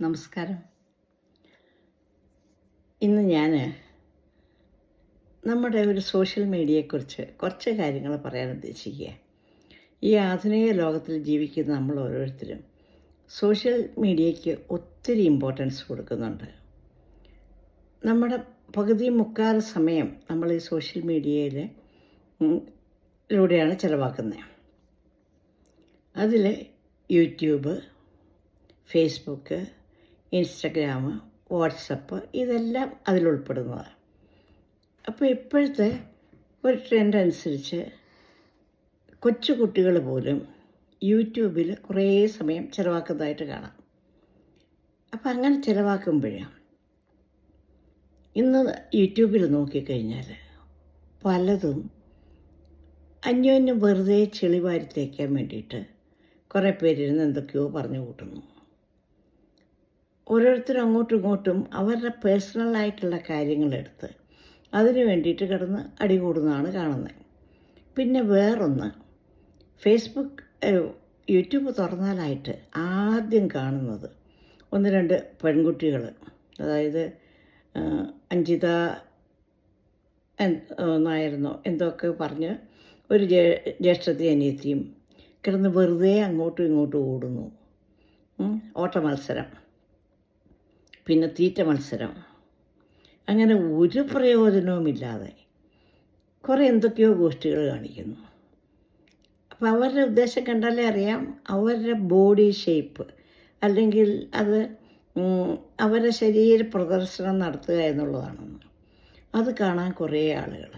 നമസ്കാരം. ഇന്ന് ഞാൻ നമ്മുടെ ഒരു സോഷ്യൽ മീഡിയയെക്കുറിച്ച് കുറച്ച് കാര്യങ്ങൾ പറയാൻ ഉദ്ദേശിക്കുക. ഈ ആധുനിക ലോകത്തിൽ ജീവിക്കുന്ന നമ്മൾ ഓരോരുത്തരും സോഷ്യൽ മീഡിയയ്ക്ക് ഒത്തിരി ഇമ്പോർട്ടൻസ് കൊടുക്കുന്നുണ്ട്. നമ്മുടെ പകുതി മുക്കാൽ സമയം നമ്മൾ ഈ സോഷ്യൽ മീഡിയയിൽ ലൂടെയാണ് ചിലവാക്കുന്നത്. അതിൽ യൂട്യൂബ്, ഫേസ്ബുക്ക്, ഇൻസ്റ്റഗ്രാം, വാട്സപ്പ് ഇതെല്ലാം അതിലുൾപ്പെടുന്നതാണ്. അപ്പോൾ ഇപ്പോഴത്തെ ഒരു ട്രെൻഡ് അനുസരിച്ച് കൊച്ചു കുട്ടികൾ പോലും യൂട്യൂബിൽ കുറേ സമയം ചിലവാക്കുന്നതായിട്ട് കാണാം. അപ്പോൾ അങ്ങനെ ചിലവാക്കുമ്പോഴാണ് ഇന്ന് യൂട്യൂബിൽ നോക്കിക്കഴിഞ്ഞാൽ പലതും അന്യോന്യം വെറുതെ ചെളിവാരി തേക്കാൻ വേണ്ടിയിട്ട് കുറേ പേരിരുന്ന് എന്തൊക്കെയോ പറഞ്ഞു കൂട്ടുന്നു. ഓരോരുത്തരും അങ്ങോട്ടും ഇങ്ങോട്ടും അവരുടെ പേഴ്സണലായിട്ടുള്ള കാര്യങ്ങളെടുത്ത് അതിന് വേണ്ടിയിട്ട് കിടന്ന് അടികൂടുന്നതാണ് കാണുന്നത്. പിന്നെ വേറൊന്ന്, ഫേസ്ബുക്ക് യൂട്യൂബ് തുറന്നാലായിട്ട് ആദ്യം കാണുന്നത് ഒന്ന് രണ്ട് പെൺകുട്ടികൾ, അതായത് അഞ്ജിത എന്നായിരുന്നോ എന്തൊക്കെ പറഞ്ഞ് ഒരു ജ്യേഷ്ഠത്തി അനിയത്തിയും കിടന്ന് വെറുതെ അങ്ങോട്ടും ഇങ്ങോട്ടും ഓടുന്നു. ഓട്ട മത്സരം, പിന്നെ തീറ്റ മത്സരം, അങ്ങനെ ഒരു പ്രയോജനവുമില്ലാതെ കുറേ എന്തൊക്കെയോ ഗോഷ്ഠികൾ കാണിക്കുന്നു. അപ്പോൾ അവരുടെ ഉദ്ദേശം കണ്ടാലേ അറിയാം, അവരുടെ ബോഡി ഷേപ്പ് അല്ലെങ്കിൽ അത് അവരുടെ ശരീര പ്രദർശനം നടത്തുക എന്നുള്ളതാണെന്ന്. അത് കാണാൻ കുറേ ആളുകൾ,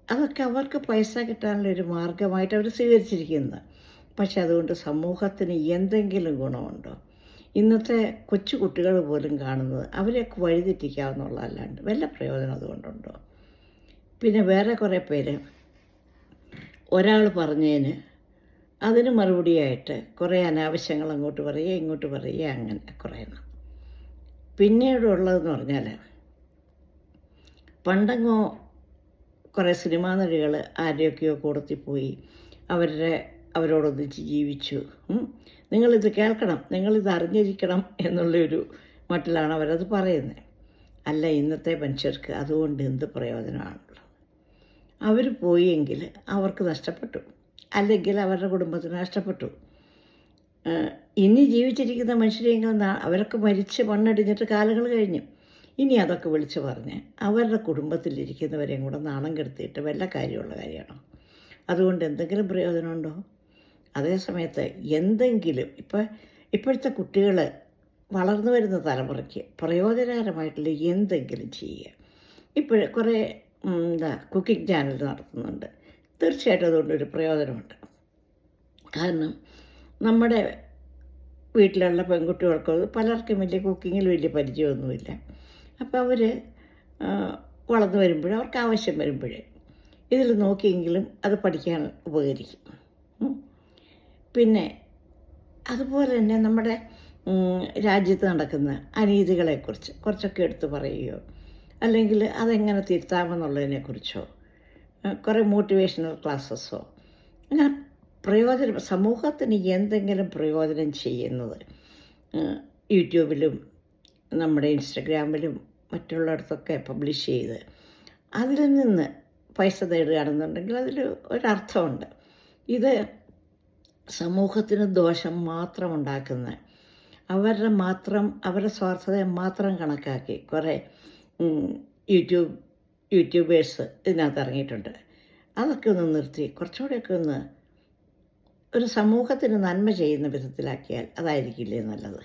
അതൊക്കെ അവർക്ക് പൈസ കിട്ടാനുള്ളൊരു മാർഗമായിട്ട് അവർ സ്വീകരിച്ചിരിക്കുന്നത്. പക്ഷെ അതുകൊണ്ട് സമൂഹത്തിന് എന്തെങ്കിലും ഗുണമുണ്ടോ? ഇന്നത്തെ കൊച്ചു കുട്ടികൾ പോലും കാണുന്നത് അവരെയൊക്കെ വഴിതെറ്റിക്കാവുന്നുള്ളതല്ലാണ്ട് വല്ല പ്രയോജനം അതുകൊണ്ടുണ്ടോ? പിന്നെ വേറെ കുറേ പേര് ഒരാൾ പറഞ്ഞതിന് അതിന് മറുപടിയായിട്ട് കുറേ അനാവശ്യങ്ങൾ അങ്ങോട്ട് പറയുക ഇങ്ങോട്ട് പറയുക, അങ്ങനെ കുറേ. പിന്നീടുള്ളതെന്ന് പറഞ്ഞാൽ പണ്ടങ്ങോ കുറേ സിനിമാ നടികൾ ആരെയൊക്കെയോ കൂടത്തിൽ പോയി അവരോടൊന്നിച്ച് ജീവിച്ചു. നിങ്ങളിത് കേൾക്കണം, നിങ്ങളിത് അറിഞ്ഞിരിക്കണം എന്നുള്ളൊരു മട്ടിലാണ് അവരത് പറയുന്നത്. അല്ല, ഇന്നത്തെ മനുഷ്യർക്ക് അതുകൊണ്ട് എന്ത് പ്രയോജനമാണുള്ളത്? അവർ പോയെങ്കിൽ അവർക്ക് നഷ്ടപ്പെട്ടു, അല്ലെങ്കിൽ അവരുടെ കുടുംബത്തിന് നഷ്ടപ്പെട്ടു. ഇനി ജീവിച്ചിരിക്കുന്ന മനുഷ്യരെങ്കിൽ അവരൊക്കെ മരിച്ച് മണ്ണടിഞ്ഞിട്ട് കാലങ്ങൾ കഴിഞ്ഞു. ഇനി അതൊക്കെ വിളിച്ച് പറഞ്ഞ് അവരുടെ കുടുംബത്തിലിരിക്കുന്നവരെയും കൂടെ നാണം കെടുത്തിയിട്ട് വല്ല കാര്യമുള്ള കാര്യമാണോ? അതുകൊണ്ട് എന്തെങ്കിലും പ്രയോജനമുണ്ടോ? അതേസമയത്ത് എന്തെങ്കിലും ഇപ്പോഴത്തെ കുട്ടികൾ വളർന്നു വരുന്ന തലമുറയ്ക്ക് പ്രയോജനകരമായിട്ടുള്ള എന്തെങ്കിലും ചെയ്യുക. ഇപ്പോൾ കുറേ കുക്കിംഗ് ചാനൽ നടത്തുന്നുണ്ട്. തീർച്ചയായിട്ടും അതുകൊണ്ടൊരു പ്രയോജനമുണ്ട്. കാരണം നമ്മുടെ വീട്ടിലുള്ള പെൺകുട്ടികൾക്ക് പലർക്കും വലിയ കുക്കിങ്ങിൽ വലിയ പരിചയമൊന്നുമില്ല. അപ്പോൾ അവർ വളർന്നു വരുമ്പോഴേ, അവർക്ക് ആവശ്യം വരുമ്പോഴേ ഇതിൽ നോക്കിയെങ്കിലും അത് പഠിക്കാൻ ഉപകരിക്കും. പിന്നെ അതുപോലെ തന്നെ നമ്മുടെ രാജ്യത്ത് നടക്കുന്ന അനീതികളെക്കുറിച്ച് കുറച്ചൊക്കെ എടുത്ത് പറയുകയോ അല്ലെങ്കിൽ അതെങ്ങനെ തിരുത്താമെന്നുള്ളതിനെക്കുറിച്ചോ കുറേ മോട്ടിവേഷണൽ ക്ലാസ്സസോ അങ്ങനെ സമൂഹത്തിന് എന്തെങ്കിലും പ്രയോജനം ചെയ്യുന്നത് യൂട്യൂബിലും നമ്മുടെ ഇൻസ്റ്റഗ്രാമിലും മറ്റുള്ളിടത്തൊക്കെ പബ്ലിഷ് ചെയ്ത് അതിൽ നിന്ന് പൈസ നേടുകയാണെന്നുണ്ടെങ്കിൽ അതിൽ ഒരർത്ഥമുണ്ട്. ഇത് സമൂഹത്തിന് ദോഷം മാത്രം ഉണ്ടാക്കുന്ന, അവരുടെ സ്വാർത്ഥതയെ മാത്രം കണക്കാക്കി കുറേ യൂട്യൂബേഴ്സ് ഇതിനകത്ത് ഇറങ്ങിയിട്ടുണ്ട്. അതൊക്കെ ഒന്ന് നിർത്തി കുറച്ചുകൂടെയൊക്കെ ഒന്ന് ഒരു സമൂഹത്തിന് നന്മ ചെയ്യുന്ന വിധത്തിലാക്കിയാൽ അതായിരിക്കില്ലേ നല്ലത്?